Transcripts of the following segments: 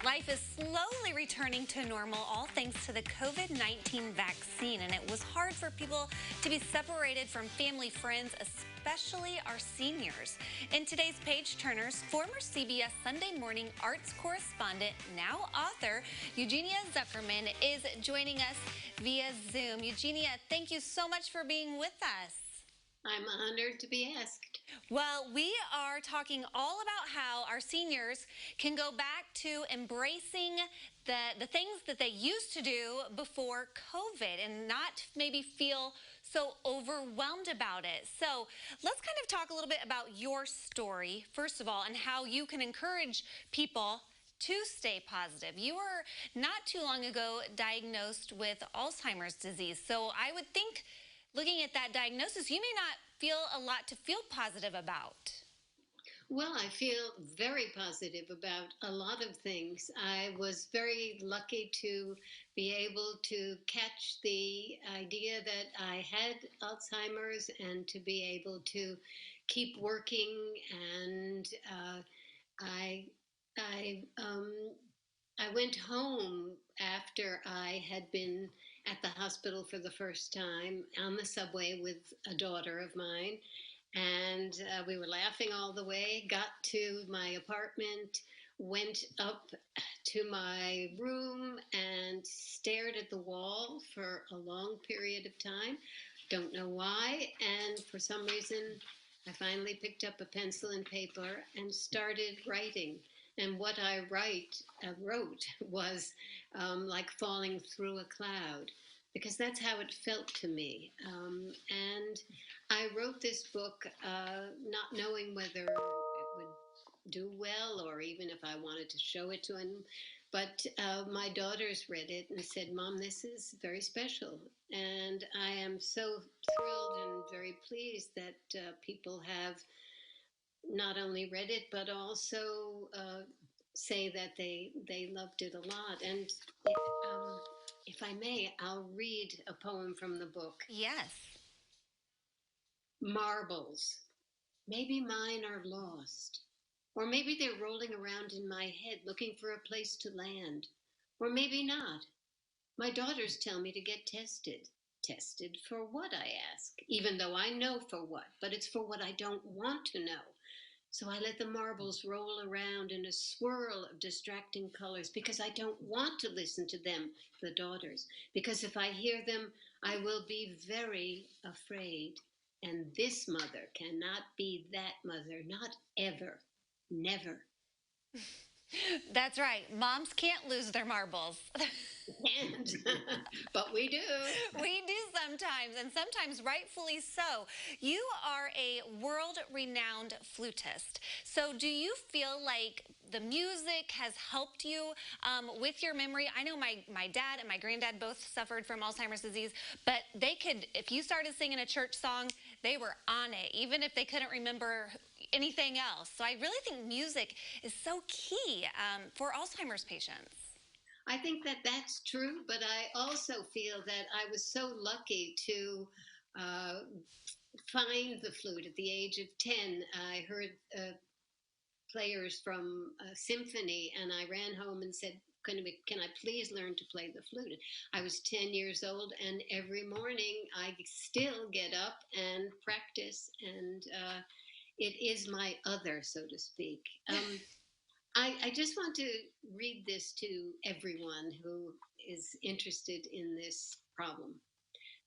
Life is slowly returning to normal, all thanks to the COVID-19 vaccine. And it was hard for people to be separated from family, friends, especially our seniors. In today's Page Turners, former CBS Sunday Morning Arts correspondent, now author, Eugenia Zukerman is joining us via Zoom. Eugenia, thank you so much for being with us. I'm honored to be asked. Well, we are talking all about how our seniors can go back to embracing the things that they used to do before COVID and not maybe feel so overwhelmed about it. So let's kind of talk a little bit about your story, first of all, and how you can encourage people to stay positive. You were not too long ago diagnosed with Alzheimer's disease. So I would think, looking at that diagnosis, you may not feel a lot to feel positive about. Well, I feel very positive about a lot of things. I was very lucky to be able to catch the idea that I had Alzheimer's and to be able to keep working. And I, I, um, I went home after I had been at the hospital for the first time on the subway with a daughter of mine. And we were laughing all the way, got to my apartment, went up to my room and stared at the wall for a long period of time. Don't know why. And for some reason, I finally picked up a pencil and paper and started writing. And what I wrote was like falling through a cloud, because that's how it felt to me. And I wrote this book not knowing whether it would do well or even if I wanted to show it to him. But my daughters read it and said, "Mom, this is very special." And I am so thrilled and very pleased that people have not only read it, but also say that they loved it a lot. And if I may, I'll read a poem from the book. Yes. Marbles. Maybe mine are lost. Or maybe they're rolling around in my head looking for a place to land. Or maybe not. My daughters tell me to get tested. Tested for what, I ask, even though I know for what, but it's for what I don't want to know. So I let the marbles roll around in a swirl of distracting colors because I don't want to listen to them, the daughters, because if I hear them, I will be very afraid. And this mother cannot be that mother, not ever, never. That's right. Moms can't lose their marbles. And, but we do. We do sometimes, and sometimes rightfully so. You are a world-renowned flutist. So do you feel like the music has helped you with your memory? I know my dad and my granddad both suffered from Alzheimer's disease, but they could, if you started singing a church song, they were on it, even if they couldn't remember anything else. So I really think music is so key for Alzheimer's patients. I think that that's true, but I also feel that I was so lucky to uh, find the flute at the age of 10. I heard players from a symphony, and I ran home and said, can I please learn to play the flute? I was 10 years old, and every morning I still get up and practice, and it is my other, so to speak. I just want to read this to everyone who is interested in this problem.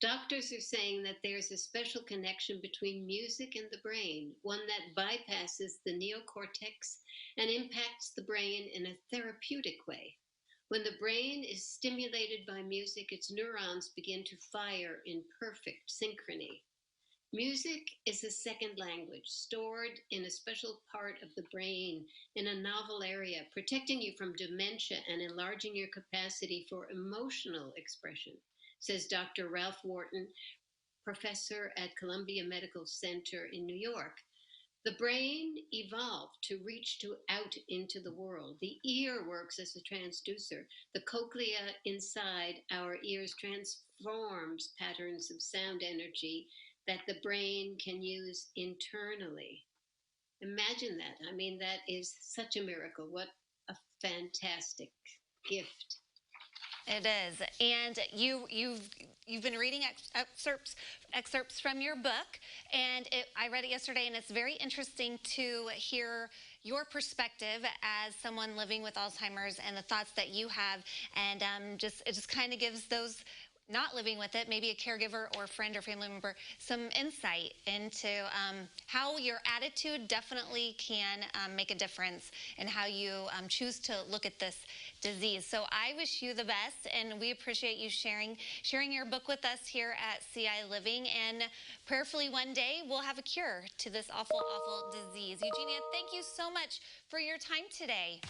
Doctors are saying that there's a special connection between music and the brain, one that bypasses the neocortex and impacts the brain in a therapeutic way. When the brain is stimulated by music, its neurons begin to fire in perfect synchrony. Music is a second language stored in a special part of the brain in a novel area, protecting you from dementia and enlarging your capacity for emotional expression, says Dr. Ralph Wharton, professor at Columbia Medical Center in New York. The brain evolved to reach out into the world. The ear works as a transducer. The cochlea inside our ears transforms patterns of sound energy that the brain can use internally. Imagine that. I mean, that is such a miracle. What a fantastic gift. It is, and you've been reading excerpts from your book, and I read it yesterday, and it's very interesting to hear your perspective as someone living with Alzheimer's and the thoughts that you have, and it just kind of gives those not living with it, maybe a caregiver or friend or family member, some insight into how your attitude definitely can make a difference in how you choose to look at this disease. So I wish you the best, and we appreciate you sharing your book with us here at CI Living, and prayerfully one day we'll have a cure to this awful, awful disease. Eugenia, thank you so much for your time today.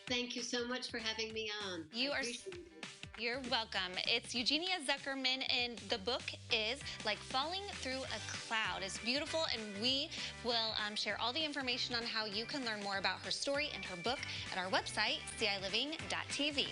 Thank you so much for having me on. You I are appreciate it. You're welcome. It's Eugenia Zukerman, and the book is Like Falling Through a Cloud. It's beautiful, and we will share all the information on how you can learn more about her story and her book at our website, ciliving.tv.